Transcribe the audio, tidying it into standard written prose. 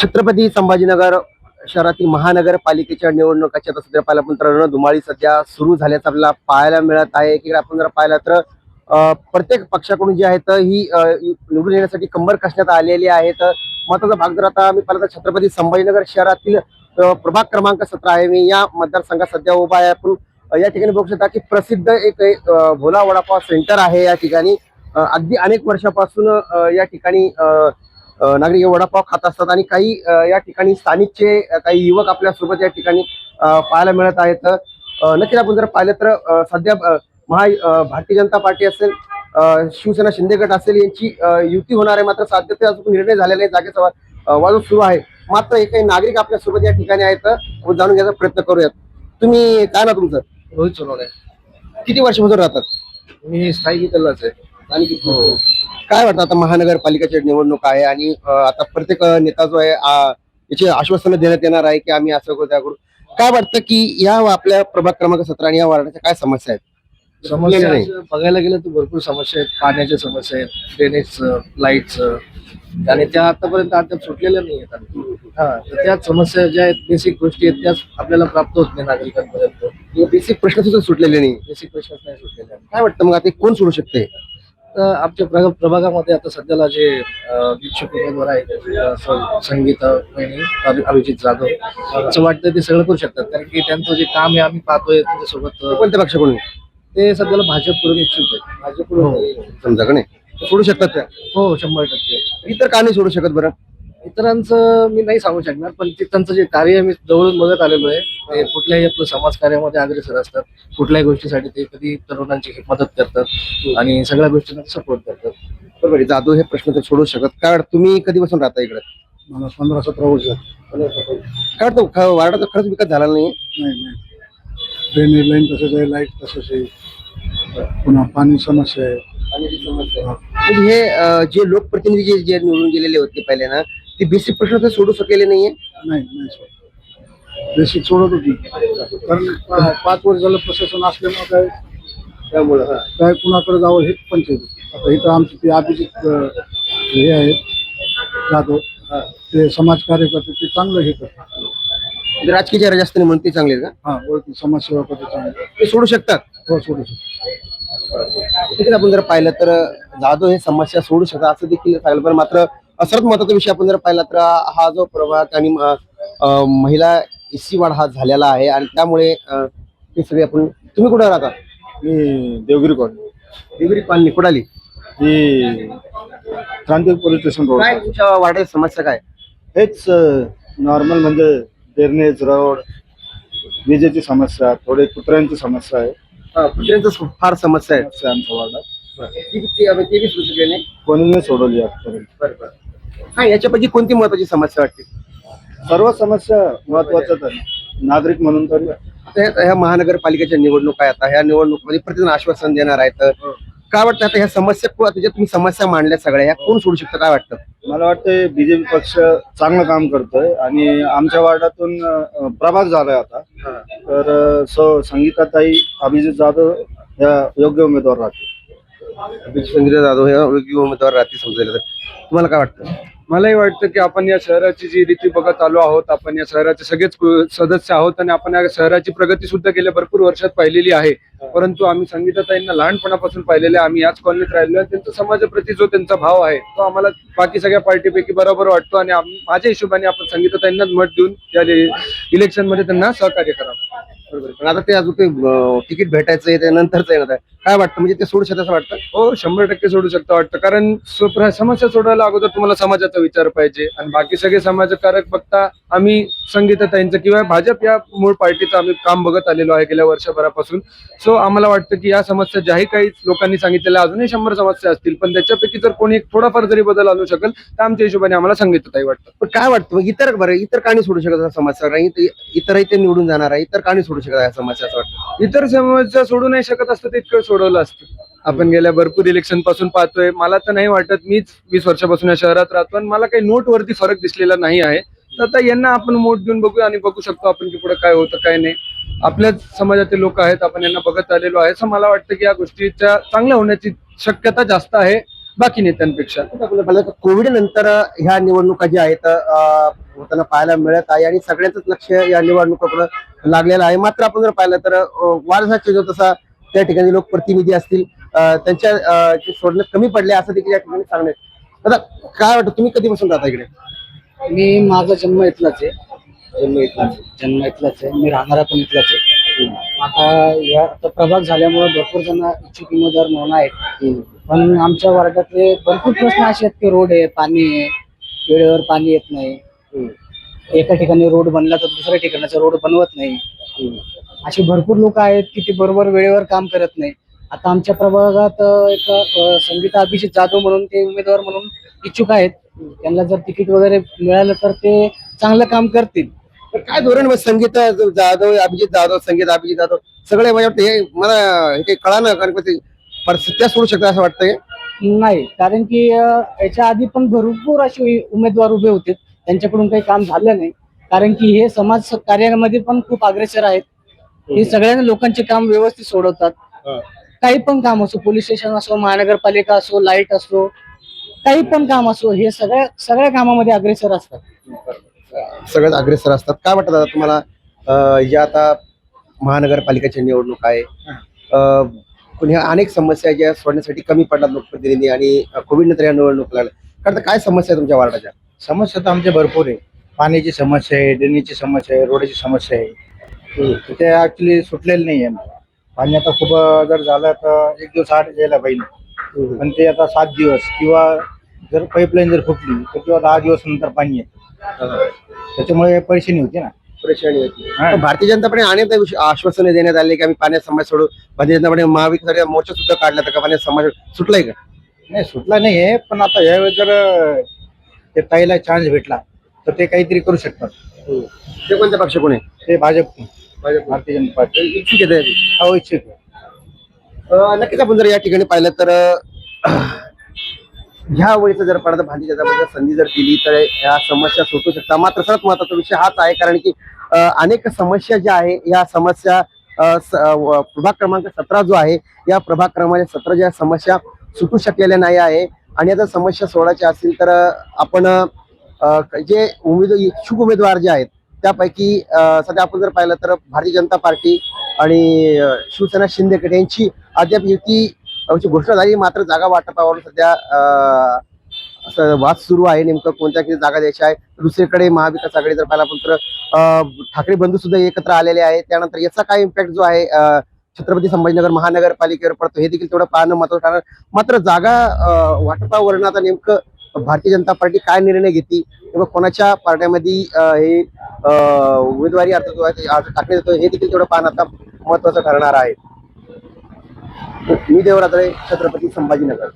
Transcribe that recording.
छत्रपती संभाजीनगर शहरातील महानगरपालिकेच्या निवडणुकाची आता सध्या पाहिलं आपण रणधुमाळी सध्या सुरू झाल्याचं आपल्याला पाहायला मिळत आहे. एकीकडे आपण जर पाहिलं तर प्रत्येक पक्षाकडून जे आहेत ही निवडून येण्यासाठी कंबर कसण्यात आलेली आहेत. महत्वाचा भाग जर आता मी पाहिलं तर छत्रपती संभाजीनगर शहरातील प्रभाग क्रमांक 17 आहे. मी या मतदारसंघात सध्या उभा आहे. आपण या ठिकाणी बघू शकता की प्रसिद्ध एक भोला वडापाव सेंटर आहे. या ठिकाणी अगदी अनेक वर्षापासून या ठिकाणी नागरिक वडापाव खात असतात आणि काही या ठिकाणी स्थानिकचे काही युवक आपल्या सोबत या ठिकाणी पाहायला मिळत आहेत. नक्कीच आपण जर पाहिलं तर सध्या भारतीय जनता पार्टी असेल, शिवसेना शिंदे गट असेल यांची युती होणार आहे. मात्र सध्या ते अजून निर्णय झालेला नाही. जागेचा वाद सुरू आहे. मात्र हे काही नागरिक आपल्या सोबत या ठिकाणी आहेत. आपण जाणून घ्यायचा प्रयत्न करूयात. तुम्ही काय ना तुमचं? रोहित सोनवणे. किती वर्षापासून राहतात? मी स्थायिक इथलाच आहे. आणि काय वाटतं आता महानगरपालिकेची निवडणूक आहे आणि आता प्रत्येक नेता जो आहे याची आश्वासनं देण्यात येणार आहे की आम्ही असं करू त्या करू. काय वाटतं की या आपल्या प्रभाग क्रमांक 17 आणि या वार्डाच्या काय समस्या आहेत? समस्या बघायला गेलं तर भरपूर समस्या आहेत. पाण्याच्या समस्या आहेत, ड्रेनेजचं, लाईटचं, आणि त्या आतापर्यंत अद्याप सुटलेल्या नाही आहेत. तर त्याच समस्या ज्या आहेत, बेसिक गोष्टी आहेत, त्याच आपल्याला प्राप्त होत नाही नागरिकांपर्यंत. बेसिक प्रश्न सुद्धा सुटलेले नाही. बेसिक प्रश्नच नाही सुटलेले. काय वाटतं मग आता कोण सोडू शकते? तर आमच्या प्रभागामध्ये आता सध्याला जे इच्छुक उमेदवार आहेत, संगीता वहिनी, अभिजित जाधव, असं वाटतं ते सगळं करू शकतात. कारण की त्यांचं जे काम आहे आम्ही पाहतोय त्याच्यासोबत. कोणत्या पक्षाकडून? ते सध्याला भाजपकडून इच्छुक आहेत. भाजपकडून समजा का नाही सोडू शकतात त्या? हो, 100%. इतर का नाही सोडू शकत बरं? इतरांचं मी नाही सांगू शकणार, पण त्यांचं जे कार्य मी जवळून बघत आलेलो आहे, ते कुठल्याही आपलं समाज कार्यामध्ये अग्रेसर असतात. कुठल्याही गोष्टीसाठी ते कधी तरुणांची मदत करतात आणि सगळ्या गोष्टींना सपोर्ट करतात. बरोबर. जाधव हे प्रश्न तर सोडू शकत. काय वाटतं तुम्ही कधीपासून राहता इकडे? मला 15-17 वर्ष. काय वाटतं वार्डाचा खरंच विकास झाला नाही? नाही, ड्रेनेज लाईन तसंच आहे, लाईट तसंच आहे, पुन्हा पाणी समस्या आहे. म्हणजे हे जे लोकप्रतिनिधी जे निवडून गेलेले होते पहिले ना, ते बेसिक प्रश्न तर सोडू शकलेले नाहीये. नाही बेसिक सोडत होती. कारण 5 वर्ष झालं प्रशासन असल्यामुळे काय त्यामुळं काय कुणाकडे जावं हेच पंचायत. आता इथं आमचे ते अभिजित हे आहेत जाधव, ते समाज कार्यकर्ते, ते चांगलं हे करतात. म्हणजे राजकीय चेहरा जास्त नाही म्हणून ते चांगले का? हा, ओळखी समाजसेवा करते चांगलं. ते सोडू शकतात. हो, सोडू शकतो. ठीक. आपण जर पाहिलं तर जाधव हे समस्या सोडू शकतात असं देखील सांगितलं. पण मात्र सर्वात महत्वाचा विषय आपण जर पाहिला तर हा जो प्रभाग आणि महिला एससी वाढ हा झालेला आहे आणि त्यामुळे हे सगळे आपण. तुम्ही कुठे राहता? मी देवगिरी कॉलनी. देवगिरी कॉलनी कुठाली? ही क्रांती पोलीस स्टेशन रोड. काय तुमच्या वार्डाची समस्या काय? हेच नॉर्मल म्हणजे ड्रेनेज, रोड, विजेची समस्या, थोडे कुत्र्यांची समस्या आहे. कुत्र्यांचं फार समस्या आहे आमच्या वार्डात. ते बी सुरू शकले नाही. कोणी नाही सोडवली आजपर्यंत. बरोबर. हा, याच्यापैकी कोणती महत्वाची समस्या वाटते? सर्व समस्या महत्वाच्याच आहे नागरिक म्हणून. तरी आता ह्या महानगरपालिकेच्या निवडणूक आहे. आता ह्या निवडणुकीमध्ये प्रत्येक आश्वासन देणार आहेत. काय वाटतं आता ह्या समस्या त्याच्यात तुम्ही समस्या मांडल्या सगळ्या, ह्या कोण सोडू शकतं काय वाटतं? मला वाटतं बीजेपी पक्ष चांगलं काम करतोय आणि आमच्या वार्डातून प्रभाग झालाय आता. तर संगीताताई, अभिजित जाधव या योग्य उमेदवार राहतील. संगीता जाधव हे योग्य उमेदवार राहतील समजले तर. तुम्हाला काय वाटतं? मलाही वाटतं की आपण या शहराची जी रीती बघत आलो आहोत, आपण या शहराचे सगळेच सदस्य आहोत आणि आपण या शहराची प्रगती सुद्धा गेल्या भरपूर वर्षात पाहिलेली आहे. परंतु आम्ही संगीताताईंना लहानपणापासून पाहिलेले, आम्ही याच कॉलनीत राहिलो. त्यांचा समाजाप्रती जो त्यांचा भाव आहे तो आम्हाला बाकी सगळ्या पार्टीपैकी बरोबर वाटतो आणि माझ्या हिशोबाने आपण संगीताताईंनाच मत देऊन या इलेक्शन मध्ये त्यांना सहकार्य करावं. बरोबर. पण आता ते अजून ते तिकीट भेटायचं आहे, नंतरच आहे ना. काय वाटतं म्हणजे ते सोडू शकतात असं वाटतं? हो, 100% सोडू शकतो वाटतं. कारण समस्या सोडवायला अगोदर तुम्हाला समाजाचा विचार पाहिजे आणि बाकी सगळे समाजकारक बघता आम्ही संगीताताईंचं किंवा भाजप या मूळ पार्टीचं आम्ही काम बघत आलेलो आहे गेल्या वर्षभरापासून. सो आम्हाला वाटतं की या समस्या ज्याही काही लोकांनी सांगितलेल्या अजूनही 100 समस्या असतील, पण त्याच्यापैकी जर कोणी थोडाफार जरी बदल आणू शकेल तर आमच्या हिशोबाने आम्हाला संगीताताई वाटतं. पण काय वाटतं मग इतर बरं, इतर का नाही सोडू शकत या समस्या? नाही इतरही ते निवडून जाणार आहे, इतर का नाही सोडू शकत या समस्या असं वाटतं? इतर समस्या सोडू नाही शकत असतं ते इतकं सोडवलं असतं. आपण गेल्या भरपूर इलेक्शन पासून पाहतोय. मला तर नाही वाटत, मीच 20 वर्षापासून या शहरात राहतो आणि मला काही नोटवरती फरक दिसलेला नाही आहे. तर आता यांना आपण वोट देऊन बघूया आणि बघू शकतो आपण की पुढे काय होतं काय नाही. आपल्याच समाजातील लोक आहेत, आपण यांना बघत आलेलो आहे. असं मला वाटतं की या गोष्टीच्या चांगल्या होण्याची शक्यता जास्त आहे. बाकी नेत्यांपेक्षा. कोविड नंतर ह्या निवडणुका ज्या आहेत होताना पाहायला मिळत आहे आणि सगळ्यांचंच लक्ष या निवडणुकाकडे लागलेलं आहे. मात्र आपण जर पाहिलं तर वार जसा चेंज होत तसा त्या ठिकाणी लोकप्रतिनिधी असतील त्यांच्या जे सोडणं कमी पडले असं देखील या ठिकाणी सांगणे. आता काय वाटतं, तुम्ही कधीपासून राहता इकडे? मी माझा जन्म इथलाच आहे. जन्म इथलाच. जन्म इथलाच आहे. मी राहणारा पण इथलाच आहे. आता प्रभाग झाल्यामुळे भरपूर जण इच्छुक उमेदवार म्हणून आहेत. पण आमच्या वार्डातले भरपूर प्रश्न असे आहेत की रोड आहे, पाणी आहे, वेळेवर पाणी येत नाही. एका ठिकाणी रोड बनला तर दुसऱ्या ठिकाणाचा रोड बनवत नाही. असे भरपूर लोक आहेत की ते बरोबर वेळेवर काम करत नाही. आता आमच्या प्रभागात एक संगीता अभिजित जाधव म्हणून ते उमेदवार म्हणून इच्छुक आहेत. त्यांना जर तिकीट वगैरे मिळालं तर ते चांगलं काम करतील. तर काय धोरण संगीत जाधव, अभिजित जाधव, संगीत अभिजित जाधव सगळे माझ्या वाटतं हे मला हे काही कळा ना, कारण ते सत्या सोडू शकतात असं वाटतंय. नाही, कारण की याच्या आधी पण भरपूर असे उमेदवार उभे होते, त्यांच्याकडून काही काम झालं नाही. कारण की हे समाज कार्यामध्ये पण खूप अग्रेसर आहेत. हे सगळ्यांना लोकांचे काम व्यवस्थित सोडवतात. काही पण काम असो, पोलीस स्टेशन असो, महानगरपालिका असो, लाईट असो, काही पण काम असो, हे सगळ्या कामामध्ये अग्रेसर असतात. सगळ्यात अग्रेसर असतात. काय वाटतं दादा तुम्हाला या आता महानगरपालिकेची निवडणूक आहे, पण ह्या अनेक समस्या ज्या सोडण्यासाठी कमी पडतात लोकप्रतिनिधी आणि कोविड नंतर या निवडणूक लागल्या, कारण काय समस्या आहे तुमच्या वार्डाच्या? समस्या तर आमच्या भरपूर आहे. पाण्याची समस्या आहे, ड्रेनेजची समस्या आहे, रोडची समस्या आहे. ते ऍक्च्युली सुटलेलं नाही आहे. पाणी आता खूप जर झालं तर 1 दिवस आड यायला पाहिजे, पण ते आता 7 दिवस किंवा जर पाईपलाईन जर फुटली तर किंवा 10 दिवस नंतर पाणी येतं. त्याच्यामुळे परेशानी होती ना. परेशानी होती. पण भारतीय जनता पार्टी अनेकदा आश्वासने देण्यात आले की आम्ही पाण्याचा समस्या सोडू. भारतीय जनता पार्टी महाविकास मोर्चा सुद्धा काढला तर का पाण्याचा समस्या सुटलाय का? नाही, सुटला नाही आहे, पण आता यावेळेस जर ते ताईला चान्स भेटला तर ते काहीतरी करू शकतात. ते कोणत्या पक्ष कोण आहे? ते भाजप, भारतीय जनता पार्टी इच्छुक आहे. अवैच्छिक आहे. नक्कीच आपण जर या ठिकाणी पाहिलं तर ह्या वेळेचा जर पडदा भारतीय जनता पार्टीला संधी जर दिली तर या समस्या सुटू शकतात. मात्र सर्वात महत्वाचा विषय हाच आहे, कारण की अनेक समस्या ज्या आहे या समस्या प्रभाग क्रमांक 17 जो आहे या प्रभाग क्रमांक 17 ज्या समस्या सुटू शकलेल्या नाही आहे. आणि आता समस्या सोडायच्या असतील तर आपण जे इच्छुक उमेदवार जे आहेत त्यापैकी सध्या आपण जर पाहिलं तर भारतीय जनता पार्टी आणि शिवसेना शिंदे गट यांची अद्याप युती घोषणा झाली. मात्र जागा वाटपावर सध्या असं वाद सुरू आहे, नेमकं कोणत्या किती जागा द्यायच्या आहे. दुसरीकडे महाविकास आघाडी जर पाहिला आपण तर ठाकरे बंधू सुद्धा एकत्र आलेले आहेत. त्यानंतर याचा काय इम्पॅक्ट जो आहे छत्रपती संभाजीनगर महानगरपालिकेवर पडतो हे देखील तेवढं पाहणं महत्त्वाचं ठरणार. मात्र जागा वाटपावरून आता नेमकं भारतीय जनता पार्टी काय निर्णय घेते किंवा कोणाच्या पार्ट्यामध्ये हे उमेदवारी अर्ज जो आहे टाकण्यात येतो हे देखील तेवढं पाहणं आता महत्त्वाचं ठरणार आहे. मी देवरात्रे, छत्रपती संभाजीनगर.